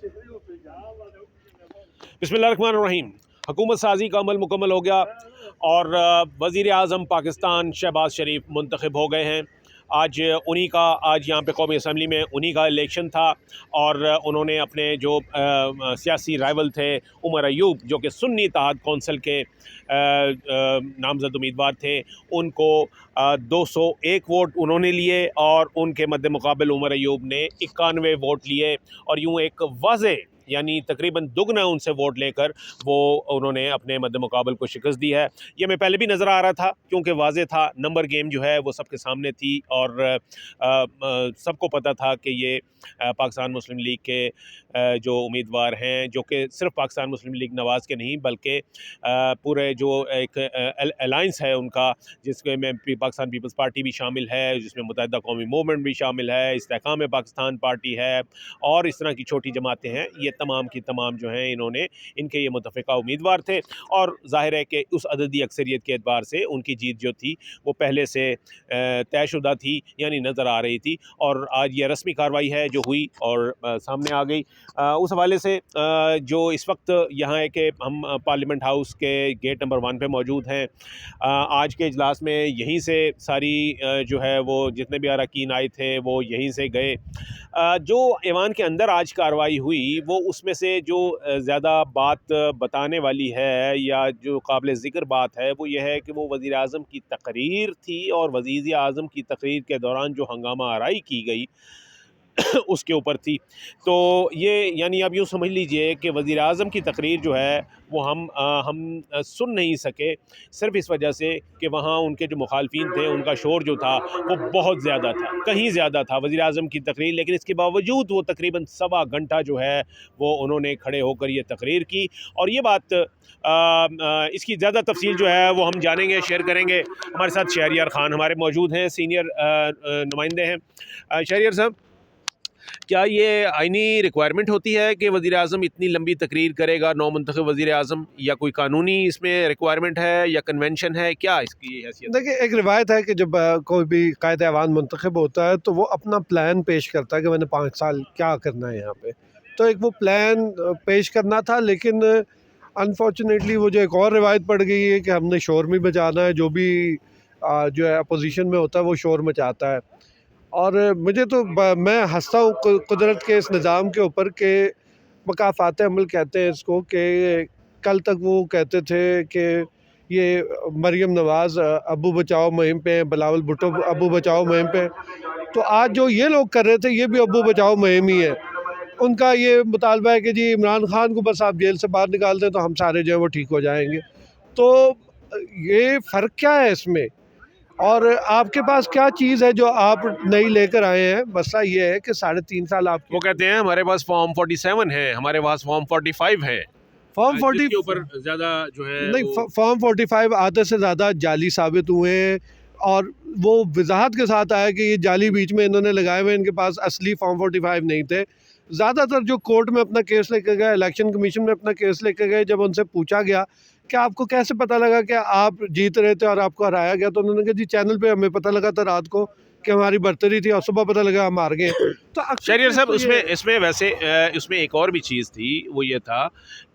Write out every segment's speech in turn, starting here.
बिस्मिल्लाहिर्रहमानिर्रहीम। हुकूमत साजी का अमल मुकम्मल हो गया और वज़ीर आज़म पाकिस्तान शहबाज शरीफ मुंतखब हो गए हैं। आज यहाँ पे कौमी असम्बली में उन्हीं का इलेक्शन था और उन्होंने अपने जो सियासी राइवल थे उमर अयूब, जो कि सुन्नी इत्तेहाद कौंसिल के नामज़द उम्मीदवार थे, उनको 201 वोट उन्होंने लिए और उनके मद्दे मुकाबिल उमर अयूब ने 91 वोट लिए और यूँ एक वाज़ेह यानी तकरीबन दुगना उनसे वोट लेकर वो उन्होंने अपने मद्दे मुकाबल को शिकस्त दी है। ये मैं पहले भी नज़र आ रहा था क्योंकि वाज़ेह था, नंबर गेम जो है वो सबके सामने थी और सबको पता था कि ये पाकिस्तान मुस्लिम लीग के जो उम्मीदवार हैं, जो कि सिर्फ पाकिस्तान मुस्लिम लीग नवाज़ के नहीं बल्कि पूरे जो एक अलाइंस है उनका, जिसमें पाकिस्तान पीपल्स पार्टी भी शामिल है, जिसमें मुत्तहिदा कौमी मूवमेंट भी शामिल है, इस्तेहकाम पाकिस्तान पार्टी है और इस तरह की छोटी जमातें हैं, ये तमाम की तमाम जो हैं इन्होंने इनके ये मुतफ़िका उम्मीदवार थे और ज़ाहिर है कि उस अददी अक्सरियत के एतबार से उनकी जीत जो थी वो पहले से तयशुदा थी, यानी नज़र आ रही थी और आज ये रस्मी कार्रवाई है जो हुई और सामने आ गई। उस हवाले से जो इस वक्त यहाँ है कि हम पार्लियामेंट हाउस के गेट नंबर 1 पे मौजूद हैं। आज के इजलास में यहीं से सारी जो है वो जितने भी अरकान आए थे वो यहीं से गए। जो ऐवान के अंदर आज कार्रवाई हुई वो उसमें से जो ज़्यादा बात बताने वाली है या जो काबिल ज़िक्र बात है वो ये है कि वो वज़ीर आज़म की तकरीर थी और वज़ीर आज़म की तकरीर के दौरान जो हंगामा आराई की गई उसके ऊपर थी। तो ये यानी आप यूँ समझ लीजिए कि वज़ीर आज़म की तकरीर जो है वो हम सुन नहीं सके, सिर्फ़ इस वजह से कि वहाँ उनके जो मुखालफिन थे उनका शोर जो था वो बहुत ज़्यादा था, कहीं ज़्यादा था वज़ीर आज़म की तकरीर। लेकिन इसके बावजूद वो तकरीबन सवा घंटा जो है वो उन्होंने खड़े होकर ये तकरीर की और ये बात इसकी ज़्यादा तफसील जो है वो हम जानेंगे, शेयर करेंगे। हमारे साथ शहरियार ख़ान हमारे मौजूद हैं, सीनियर नुमाइंदे हैं। शहरियार साहब, क्या ये आईनी रिक्वायरमेंट होती है कि वज़ीर आज़म इतनी लंबी तकरीर करेगा, नौ मुंतखब वज़ीर आज़म, या कोई कानूनी इसमें रिक्वायरमेंट है या कन्वेंशन है, क्या इसकी हैसियत? देखिए, एक रिवायत है कि जब कोई भी कायदे ऐवान मुंतखब होता है तो वो अपना प्लान पेश करता है कि मैंने 5 साल क्या करना है यहाँ पे। तो एक वो प्लान पेश करना था, लेकिन अनफॉर्चुनेटली वो जो एक और रिवायत पड़ गई है कि हमने शोर भी मचाना है, जो भी जो है अपोजिशन में होता है वो शोर मचाता है। और मुझे तो मैं हंसता हूँ कुदरत के इस निज़ाम के ऊपर कि मकाफ़ात अमल कहते हैं इसको, कि कल तक वो कहते थे कि ये मरीम नवाज़ अबू बचाओ मुहिम पे हैं, बिलावल भुट्टो अबू बचाओ मुहिम पे हैं। तो आज जो ये लोग कर रहे थे ये भी अबू बचाओ मुहिम ही है। उनका ये मुतालबा है कि जी इमरान खान को बस आप जेल से बाहर निकाल दें तो हम सारे जो है वो ठीक हो जाएंगे। तो ये फ़र्क क्या है इसमें, और आपके पास क्या चीज़ है जो आप नई लेकर आए हैं? मसला ये है कि 3.5 साल आप वो कहते हैं हमारे पास फॉर्म 47 है, हमारे पास फॉर्म 45 है, फॉर्म 40 जिसके ऊपर ज़्यादा जो है नहीं, फॉर्म 45 आधे से ज़्यादा जाली साबित हुए हैं और वो वजाहत के साथ आया कि ये जाली बीच में इन्होंने लगाए हुए, इनके पास असली फॉर्म 45 नहीं थे। ज़्यादातर जो कोर्ट में अपना केस लेकर गए, इलेक्शन कमीशन में अपना केस लेकर गए, जब उनसे पूछा गया कि आपको कैसे पता लगा कि आप जीत रहे थे और आपको हराया गया, तो उन्होंने कहा जी चैनल पे हमें पता लगा था रात को कि हमारी बर्तरी थी और सुबह पता लगा हम हार गए। तो शहरियार साहब, इसमें वैसे इसमें एक और भी चीज़ थी, वो ये था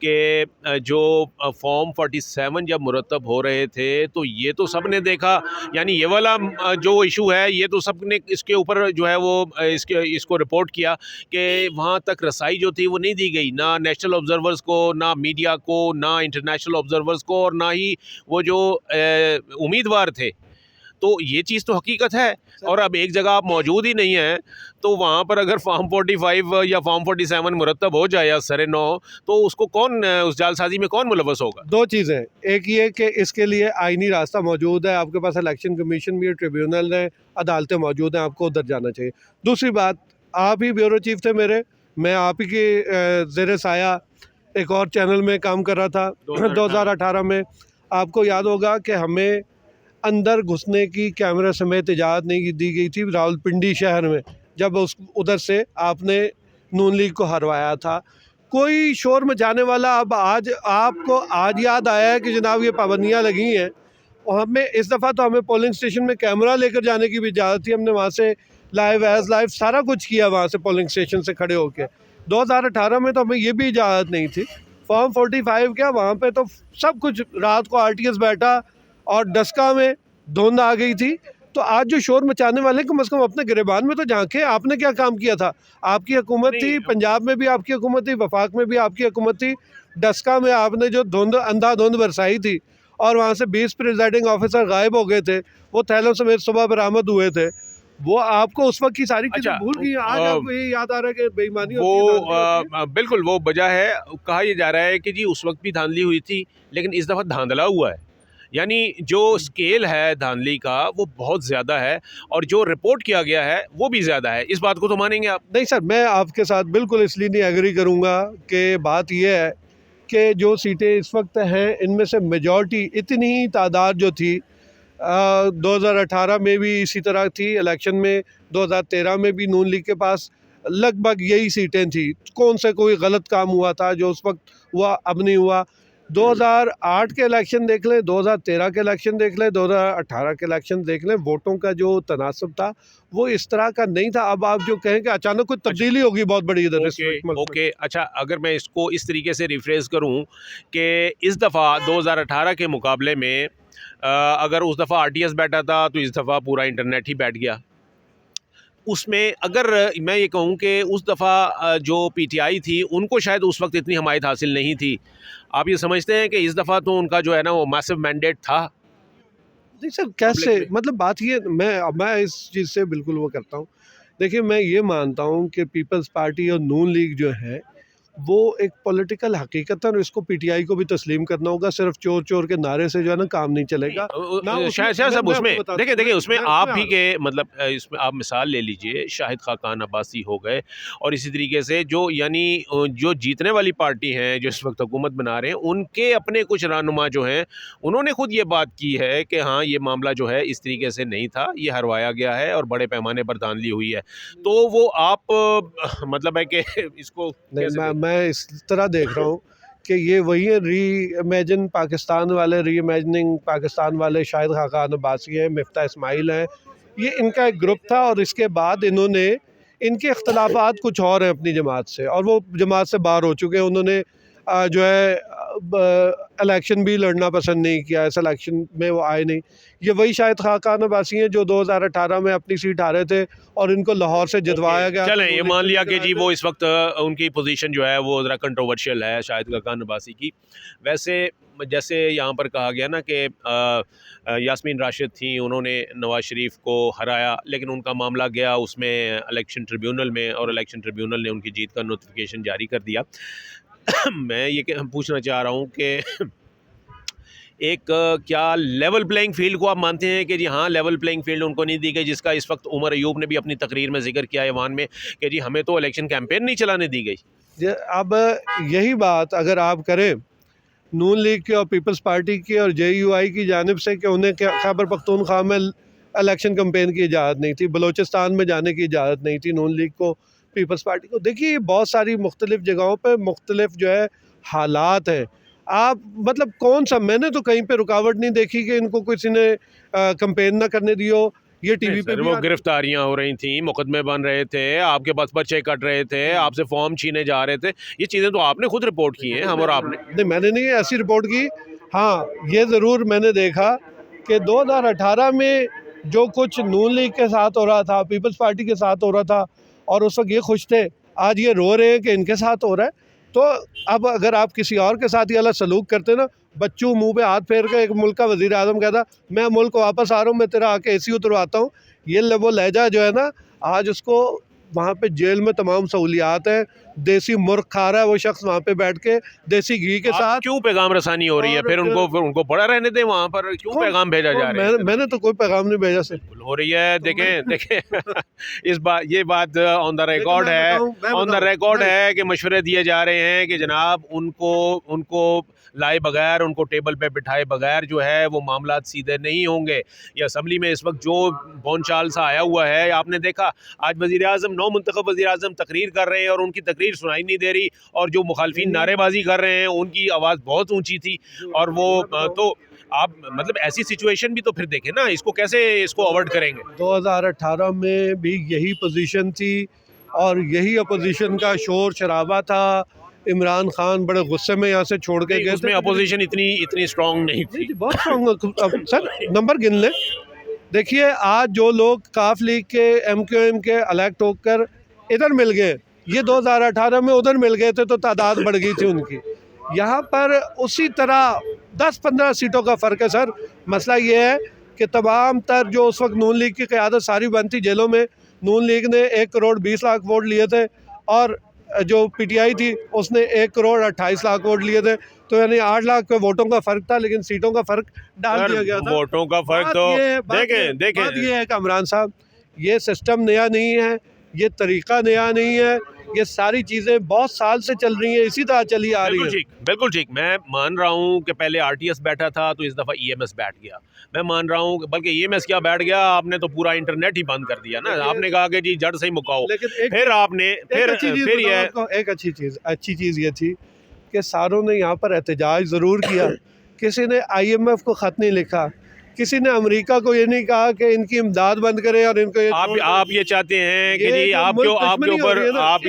कि जो फॉर्म 47 जब मुरतब हो रहे थे तो ये तो सब ने देखा, यानी ये वाला जो इशू है ये तो सब ने इसके ऊपर जो है वो इसको रिपोर्ट किया कि वहाँ तक रसाई जो थी वो नहीं दी गई, ना नेशनल ऑब्जर्वर्स को, ना मीडिया को, ना इंटरनेशनल ऑब्जर्वर्स को और ना ही वो जो उम्मीदवार थे। तो ये चीज़ तो हकीकत है और अब एक जगह आप मौजूद ही नहीं हैं तो वहाँ पर अगर फॉर्म 45 या फॉर्म 47 मुरतब हो जाए सरे नौ, तो उसको कौन, उस जालसाजी में कौन मुलव्वस होगा? दो चीज़ें, एक ये कि इसके लिए आईनी रास्ता मौजूद है, आपके पास इलेक्शन कमीशन भी है, ट्रिब्यूनल है, अदालतें मौजूद हैं, आपको उधर जाना चाहिए। दूसरी बात, आप ही ब्यूरो चीफ थे मेरे, मैं आप ही के ज़ेरे साया एक और चैनल में काम कर रहा था 2018 में। आपको याद होगा कि हमें अंदर घुसने की कैमरा समेत इजाज़त नहीं दी गई थी रावलपिंडी शहर में, जब उस उधर से आपने नून लीग को हरवाया था। कोई शोर मचाने वाला अब आज आपको आज याद आया है कि जनाब ये पाबंदियाँ लगी हैं, और हमें इस दफ़ा तो हमें पोलिंग स्टेशन में कैमरा लेकर जाने की भी इजाज़त थी, हमने वहाँ से लाइव सारा कुछ किया वहाँ से पोलिंग स्टेशन से खड़े होकर। 2018 में तो हमें ये भी इजाज़त नहीं थी। फॉर्म 45 क्या, वहाँ पे तो सब कुछ, रात को आरटीएस बैठा और डस्का में धुंध आ गई थी। तो आज जो शोर मचाने वाले कम से कम अपने गिरेबान में तो झांके, आपने क्या काम किया था? आपकी हुकूमत थी, पंजाब में भी आपकी हुकूमत थी, वफाक में भी आपकी हुकूमत थी। डस्का में आपने जो धुंध, अंधाधुंध बरसाई थी और वहाँ से 20 प्रिजाइडिंग ऑफिसर गायब हो गए थे, वो थैलों समेत सुबह बरामद हुए थे। वो आपको उस वक्त की सारी चीज़ें अच्छा, भूल गई। आज आपको ये याद आ रहा है कि बेईमानी वो होती है। बिल्कुल वो वजह है। कहा यह जा रहा है कि जी उस वक्त भी धांधली हुई थी, लेकिन इस दफ़ा धांधला हुआ है। यानी जो स्केल है धांधली का वो बहुत ज़्यादा है, और जो रिपोर्ट किया गया है वो भी ज़्यादा है। इस बात को तो मानेंगे आप? नहीं सर, मैं आपके साथ बिल्कुल इसलिए नहीं एग्री करूँगा कि बात यह है कि जो सीटें इस वक्त हैं इनमें से मेजॉरिटी, इतनी ही तादाद जो थी 2018 में भी इसी तरह थी, इलेक्शन में 2013 में भी नून लीग के पास लगभग यही सीटें थी। कौन से कोई गलत काम हुआ था जो उस वक्त हुआ, अब नहीं हुआ। 2008 के इलेक्शन देख लें, 2013 के इलेक्शन देख लें, 2018 के इलेक्शन देख लें, वोटों का जो तनासब था वो इस तरह का नहीं था। अब आप जो कहें कि अचानक कोई तब्दीली होगी बहुत बड़ी इधर इस मुल्क में। ओके, अच्छा, अगर मैं इसको इस तरीके से रिफ्रेज करूं कि इस दफ़ा 2018 के मुकाबले में अगर उस दफ़ा आरटीएस बैठा था तो इस दफ़ा पूरा इंटरनेट ही बैठ गया। उसमें अगर मैं ये कहूँ कि उस दफ़ा जो पीटीआई थी उनको शायद उस वक्त इतनी हमायत हासिल नहीं थी, आप ये समझते हैं कि इस दफ़ा तो उनका जो है ना वो मैसिव मैंडेट था? नहीं सर, कैसे, मतलब बात ये, मैं इस चीज़ से बिल्कुल वो करता हूँ। देखिए, मैं ये मानता हूँ कि पीपल्स पार्टी और नून लीग जो है वो एक पॉलिटिकल हकीकत है और इसको पीटीआई को भी तस्लीम करना होगा। सिर्फ चोर चोर के नारे से जो है ना काम नहीं चलेगा ना। शायद साहब उसमें देखिए उसमें आप ही मैं के मतलब इसमें आप मिसाल ले लीजिए, शाहिद खाकान अब्बासी हो गए, और इसी तरीके से जो यानी जो जीतने वाली पार्टी हैं जो इस वक्त हुकूमत बना रहे हैं, उनके अपने कुछ रहनुमा जो हैं उन्होंने खुद ये बात की है कि हाँ ये मामला जो है इस तरीके से नहीं था, ये हरवाया गया है और बड़े पैमाने पर धांधली हुई है। तो वो आप मतलब है कि इसको नहीं, मैं इस तरह देख रहा हूँ कि ये वही है, री इमेजिन पाकिस्तान वाले, री इमेजिनिंग पाकिस्तान वाले शाहिद खाकान अब्बासी है, मिफ्ता इस्माइल है। ये इनका एक ग्रुप था और इसके बाद इन्होंने, इनके अख्तलाफात कुछ और हैं अपनी जमात से और वो जमात से बाहर हो चुके हैं। उन्होंने जो है इलेक्शन भी लड़ना पसंद नहीं किया, इस इलेक्शन में वो आए नहीं। ये वही शाहिद खाकान अब्बासी हैं जो 2018 में अपनी सीट हारे थे और इनको लाहौर से जितवाया गया। चलें, ये मान लिया कि जी वो इस वक्त उनकी पोजीशन जो है वो ज़रा कंट्रोवर्शियल है शाहिद खाकान अब्बासी की। वैसे जैसे यहाँ पर कहा गया ना कि यास्मीन राशिद थी, उन्होंने नवाज शरीफ को हराया, लेकिन उनका मामला गया उसमें इलेक्शन ट्रिब्यूनल में और इलेक्शन ट्रिब्यूनल ने उनकी जीत का नोटिफिकेशन जारी कर दिया। मैं ये पूछना चाह रहा हूँ कि एक क्या लेवल प्लेइंग फील्ड को आप मानते हैं कि जी हाँ लेवल प्लेइंग फील्ड उनको नहीं दी गई, जिसका इस वक्त उमर अयूब ने भी अपनी तकरीर में जिक्र किया ऐवान में कि जी हमें तो इलेक्शन कैंपेन नहीं चलाने दी गई। अब यही बात अगर आप करें नून लीग की और पीपल्स पार्टी की और JUI की जानिब से कि उन्हें खैबर पख्तूनख्वा में इलेक्शन कैंपेन की इजाज़त नहीं थी, बलोचिस्तान में जाने की इजाज़त नहीं थी नून लीग को, पीपल्स पार्टी को। देखिए, बहुत सारी मुख्तलिफ़ जगहों पर मुख्तलिफ जो है हालात हैं। आप मतलब कौन सा, मैंने तो कहीं पे रुकावट नहीं देखी कि इनको किसी ने कैंपेन ना करने दियो। ये टीवी पे भी वो गिरफ्तारियां हो रही थी, मुकदमे बन रहे थे, आपके पास पर्चे कट रहे थे, आपसे फॉर्म छीने जा रहे थे, ये चीज़ें तो आपने खुद रिपोर्ट की हैं, हम और आपने नहीं, मैंने नहीं ऐसी रिपोर्ट की। हाँ, ये ज़रूर मैंने देखा कि 2018 में जो कुछ नून लीग के साथ हो रहा था, पीपल्स पार्टी के साथ हो रहा था और उस वक्त ये खुश थे, आज ये रो रहे हैं कि इनके साथ हो रहा है। तो अब अगर आप किसी और के साथ ये अलग सलूक करते ना, बच्चों मुंह पे हाथ फेर के एक मुल्क का वज़ीर आज़म कहता मैं मुल्क को वापस आ रहा हूँ, मैं तेरा आके AC उतरवाता हूँ, ये वो लहजा जो है ना, आज उसको वहाँ पे जेल में तमाम सहूलियात हैं, देसी मुर्ग खा रहा है वो शख्स वहाँ पे बैठ के देसी घी के साथ। क्यों पैगाम रसानी हो रही है? फिर उनको पड़ा रहने दें वहाँ पर, क्यों पैगाम भेजा जा रहा है? मैंने तो कोई पैगाम नहीं भेजा सर। हो रही है, देखें इस बात, ये बात ऑन द रिकॉर्ड है, ऑन द रिकॉर्ड है कि मशवरे दिए जा रहे हैं कि जनाब उनको लाए बगैर, उनको टेबल पे बिठाए बगैर जो है वो मामला सीधे नहीं होंगे। ये असम्बली में इस वक्त जो बोलचाल सा आया हुआ है, आपने देखा आज वज़ीर आज़म, नौ मुंतखब वज़ीर आज़म तकरीर कर रहे हैं और उनकी तकरीर सुनाई नहीं दे रही, और जो मुखालफिन नारेबाजी कर रहे हैं उनकी आवाज़ बहुत ऊंची थी। और वो तो आप मतलब ऐसी सिचुएशन भी तो फिर देखें ना, इसको कैसे इसको अवॉइड करेंगे? 2018 में भी यही पोजीशन थी और यही अपोजिशन का शोर शराबा था। इमरान खान बड़े गुस्से में यहाँ से छोड़ के गए उसमें थे। अपोजिशन इतनी स्ट्रांग नहीं थी। बहुत स्ट्रांग सर, नंबर गिन लें। देखिए आज जो लोग काफ लीग के MQM के इलेक्ट होकर इधर मिल गए, ये 2018 में उधर मिल गए थे तो तादाद बढ़ गई थी उनकी। यहाँ पर उसी तरह 10-15 सीटों का फ़र्क है सर। मसला ये है कि तमाम तर जो उस वक्त नून लीग की क़यादत सारी बंद थी जेलों में, नून लीग ने 1 करोड़ 20 लाख वोट लिए थे और जो PTI थी उसने 1 करोड़ 28 लाख वोट लिए थे। तो यानी 8 लाख पे वोटों का फ़र्क था, लेकिन सीटों का फ़र्क डाल दिया गया था। वोटों का फ़र्क तो देखें बात ये है कि इमरान साहब, ये सिस्टम नया नहीं है, ये तरीक़ा नया नहीं है, ये सारी चीज़ें बहुत साल से चल रही हैं, इसी तरह चली आ रही है। बिल्कुल ठीक। मैं मान रहा हूँ कि पहले RTS बैठा था तो इस दफ़ा EMS बैठ गया। मैं मान रहा हूँ बल्कि EMS क्या बैठ गया, आपने तो पूरा इंटरनेट ही बंद कर दिया ना। आपने कहा कि जी जड़ से ही मुकाओ, फिर आपने फिर ये एक अच्छी चीज़ ये थी कि सारों ने यहाँ पर एहतजाज ज़रूर किया। किसी ने IMF को ख़त नहीं लिखा, किसी ने अमेरिका को ये नहीं कहा कि इनकी इमदाद बंद करें और इनको ये आप ये चाहते हैं कि जी आपके ऊपर आप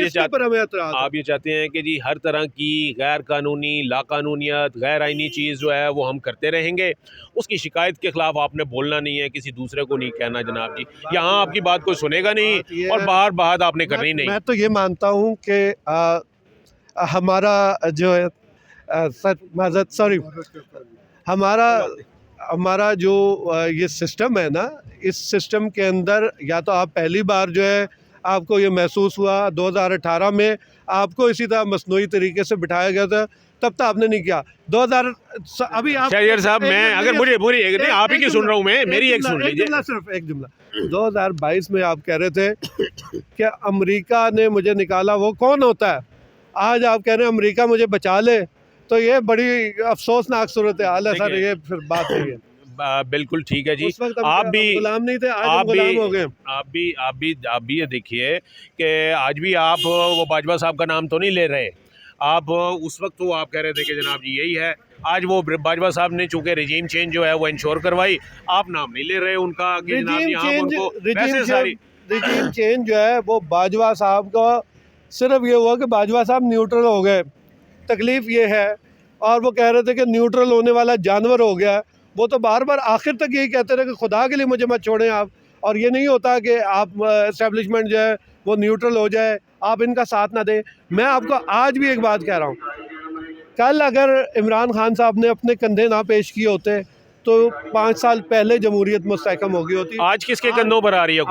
ये चाहते हैं कि जी हर तरह की गैर कानूनी लाकानूनियत गैर आइनी चीज़ जो है वो हम करते रहेंगे। उसकी शिकायत के खिलाफ आपने बोलना नहीं है, किसी दूसरे को नहीं कहना जनाब जी। यहाँ आपकी बात कोई सुनेगा नहीं और बाहर आपने करनी नहीं। मैं तो ये मानता हूँ कि हमारा जो है सॉरी हमारा जो ये सिस्टम है ना, इस सिस्टम के अंदर या तो आप पहली बार जो है आपको ये महसूस हुआ 2018 में आपको इसी तरह मसनूई तरीके से बिठाया गया था, तब तो आपने नहीं किया। 2000 अभी आप शहरियार साहब, मैं अगर मुझे पूरी नहीं आप ही की सुन रहा हूँ, मैं मेरी एक सुन लीजिए। सिर्फ एक जुमला 2022 में आप कह रहे थे कि अमेरिका ने मुझे निकाला, वो कौन होता है? आज आप कह रहे हैं अमेरिका मुझे बचा ले, तो ये बड़ी अफसोसनाक सूरत हाल है सर। ये फिर बात नहीं है। बिल्कुल ठीक है जी। उस वक्त आप भी गुलाम नहीं थे, आज हम गुलाम हो गए। आप भी ये देखिए कि आज भी आप वो बाजवा साहब का नाम तो नहीं ले रहे। आप उस वक्त तो आप कह रहे थे कि जनाब जी यही है। आज वो बाजवा साहब ने चूंकि रिजीम चेंज जो है वो इंश्योर करवाई, आप नाम नहीं ले रहे उनका कि जनाब जी हम उनको वैसे सारी रिजीम चेंज जो है वो बाजवा साहब का सिर्फ ये हुआ कि बाजवा साहब न्यूट्रल हो गए। तकलीफ़ ये है, और वो कह रहे थे कि न्यूट्रल होने वाला जानवर हो गया। वो तो बार बार आखिर तक यही कहते रहे कि खुदा के लिए मुझे मत छोड़ें आप, और ये नहीं होता कि आप एस्टेब्लिशमेंट जो है वो न्यूट्रल हो जाए, आप इनका साथ ना दें। मैं आपको आज भी एक बात कह रहा हूँ, कल अगर इमरान खान साहब ने अपने कंधे ना पेश किए होते तो 5 साल पहले जमहूरियत मुस्तहकम हो गई होती। आज किसके कंधों पर आ रही है?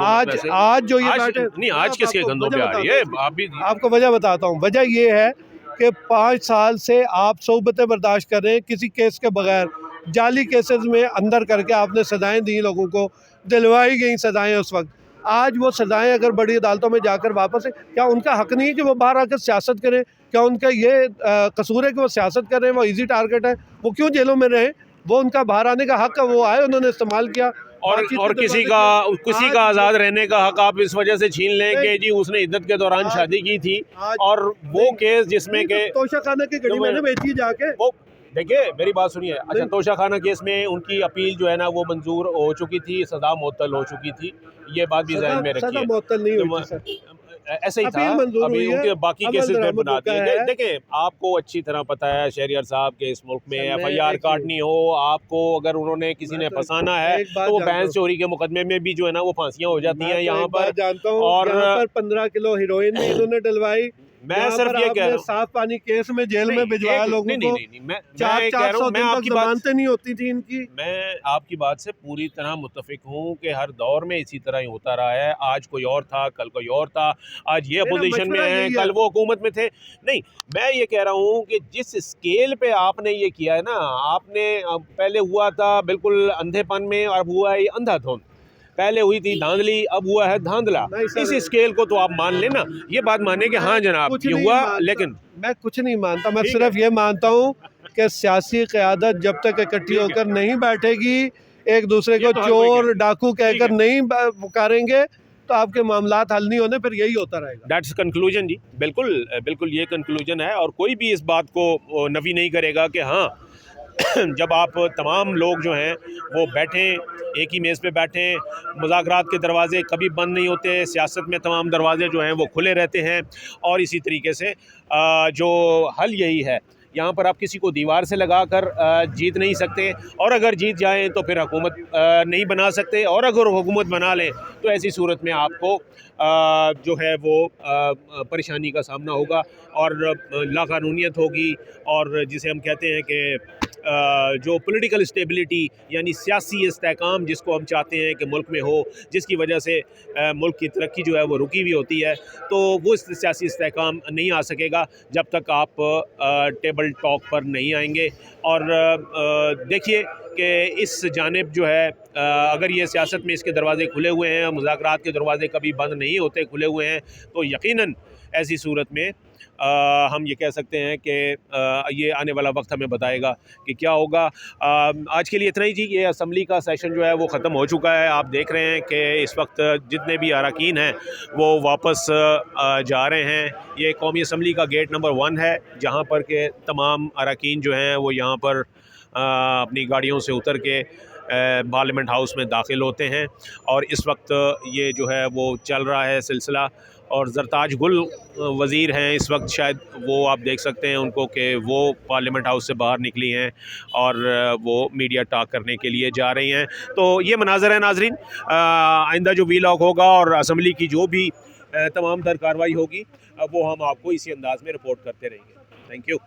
आज जो ये बैठे नहीं, आज किसके कंधों पे आ रही है? आप भी आपको वजह बताता हूँ। वजह ये है कि 5 साल से आप सोबतें बर्दाश्त कर रहे हैं किसी केस के बगैर। जाली केसेस में अंदर करके आपने सज़ाएं दी, लोगों को दिलवाई गई सज़ाएं उस वक्त। आज वो सज़ाएं अगर बड़ी अदालतों में जाकर वापस है, क्या उनका हक़ नहीं है कि वो बाहर आकर सियासत करें? क्या उनका ये कसूर है कि वो सियासत कर रहे हैं, वो ईजी टारगेट है, वो क्यों जेलों में रहे? वो उनका बाहर आने का हक़ है, वो आए, उन्होंने इस्तेमाल किया। और किसी का आज़ाद रहने का हक आप इस वजह से छीन लें कि जी उसने इद्दत के दौरान शादी की थी, और वो केस जिसमें के तोशा खाना की घड़ी मैंने बेची जाके, वो देखिए मेरी बात सुनिए। अच्छा, तोशा खाना केस में उनकी अपील जो है ना वो मंजूर हो चुकी थी, सज़ा मुअत्तल हो चुकी थी, ये बात भी ज़हन में रखिए। मुअत्तल नहीं हुई थी, ऐसे ही था। अभी उनके बाकी केसेस पे बना दिए। देखें, आपको अच्छी तरह पता है शहरियार साहब के इस मुल्क में FIR काटनी हो, आपको अगर उन्होंने किसी ने फंसाना है तो वो बैंक चोरी के मुकदमे में भी जो है ना वो फांसियां हो जाती हैं यहाँ पर। जानता हूँ, और 15 किलो हीरोइन इन्होंने डलवाई। मैं सिर्फ ये कह रहा हूँ, साफ पानी केस में जेल में भिजवाया लोगों को। मैं 400 दिन तक जमानतें नहीं होती थी इनकी। मैं आपकी बात से पूरी तरह मुत्तफिक हूँ कि हर दौर में इसी तरह ही होता रहा है। आज कोई और था, कल कोई और था, आज ये अपोजिशन में है, कल वो हुकूमत में थे। नहीं, मैं ये कह रहा हूँ कि जिस स्केल पे आपने ये किया है ना, आपने पहले हुआ था बिल्कुल अंधेपन में, अब हुआ है अंधाधुंध। पहले हुई थी धांधली, अब हुआ है धांधला। इस स्केल को तो आप मान लेना, ये बात माने कि हाँ जनाब ये हुआ, लेकिन मैं कुछ नहीं मानता। मैं सिर्फ ये मानता हूँ कि सियासी क़यादत जब तक इकट्ठी होकर नहीं बैठेगी, एक दूसरे को चोर डाकू कहकर नहीं पुकारेंगे, तो आपके मामलात हल नहीं होने, फिर यही होता रहेगा। दैट्स कंक्लूजन जी, बिल्कुल बिल्कुल ये कंक्लूजन है, और कोई भी इस बात को नफी नहीं करेगा कि हाँ जब आप तमाम लोग जो हैं वो बैठें, एक ही मेज़ पे बैठें, मुज़ाकरात के दरवाज़े कभी बंद नहीं होते, सियासत में तमाम दरवाज़े जो हैं वो खुले रहते हैं। और इसी तरीके से जो हल यही है, यहाँ पर आप किसी को दीवार से लगा कर जीत नहीं सकते, और अगर जीत जाएँ तो फिर हुकूमत नहीं बना सकते, और अगर हुकूमत बना लें तो ऐसी सूरत में आपको जो है वो परेशानी का सामना होगा और लाक़ानूनियत होगी, और जिसे हम कहते हैं कि जो पॉलिटिकल स्टेबिलिटी यानी सियासी इस्तेहकाम जिसको हम चाहते हैं कि मुल्क में हो, जिसकी वजह से मुल्क की तरक्की जो है वो रुकी हुई होती है, तो वो सियासी इस्तेहकाम नहीं आ सकेगा जब तक आप टेबल टॉक पर नहीं आएंगे। और देखिए कि इस जानिब जो है अगर ये सियासत में इसके दरवाज़े खुले हुए हैं, मुज़ाकरात के दरवाज़े कभी बंद नहीं होते, खुले हुए हैं, तो यकीनन ऐसी सूरत में हम ये कह सकते हैं कि ये आने वाला वक्त हमें बताएगा कि क्या होगा। आज के लिए इतना ही जी। ये असम्बली का सेशन जो है वो ख़त्म हो चुका है। आप देख रहे हैं कि इस वक्त जितने भी अरकान हैं वो वापस जा रहे हैं। ये कौमी असम्बली का गेट नंबर 1 है, जहाँ पर के तमाम अरकान जो हैं वो यहाँ पर अपनी गाड़ियों से उतर के पार्लियामेंट हाउस में दाखिल होते हैं। और इस वक्त ये जो है वो चल रहा है सिलसिला। और ज़रताज गुल वज़ीर हैं इस वक्त, शायद वो आप देख सकते हैं उनको कि वो पार्लियामेंट हाउस से बाहर निकली हैं और वो मीडिया टॉक करने के लिए जा रही हैं। तो ये मनाज़र है नाज़रीन। आइंदा जो वीलॉग होगा और असम्बली की जो भी तमाम तर कार्रवाई होगी वो हम आपको इसी अंदाज़ में रिपोर्ट करते रहेंगे। Thank you.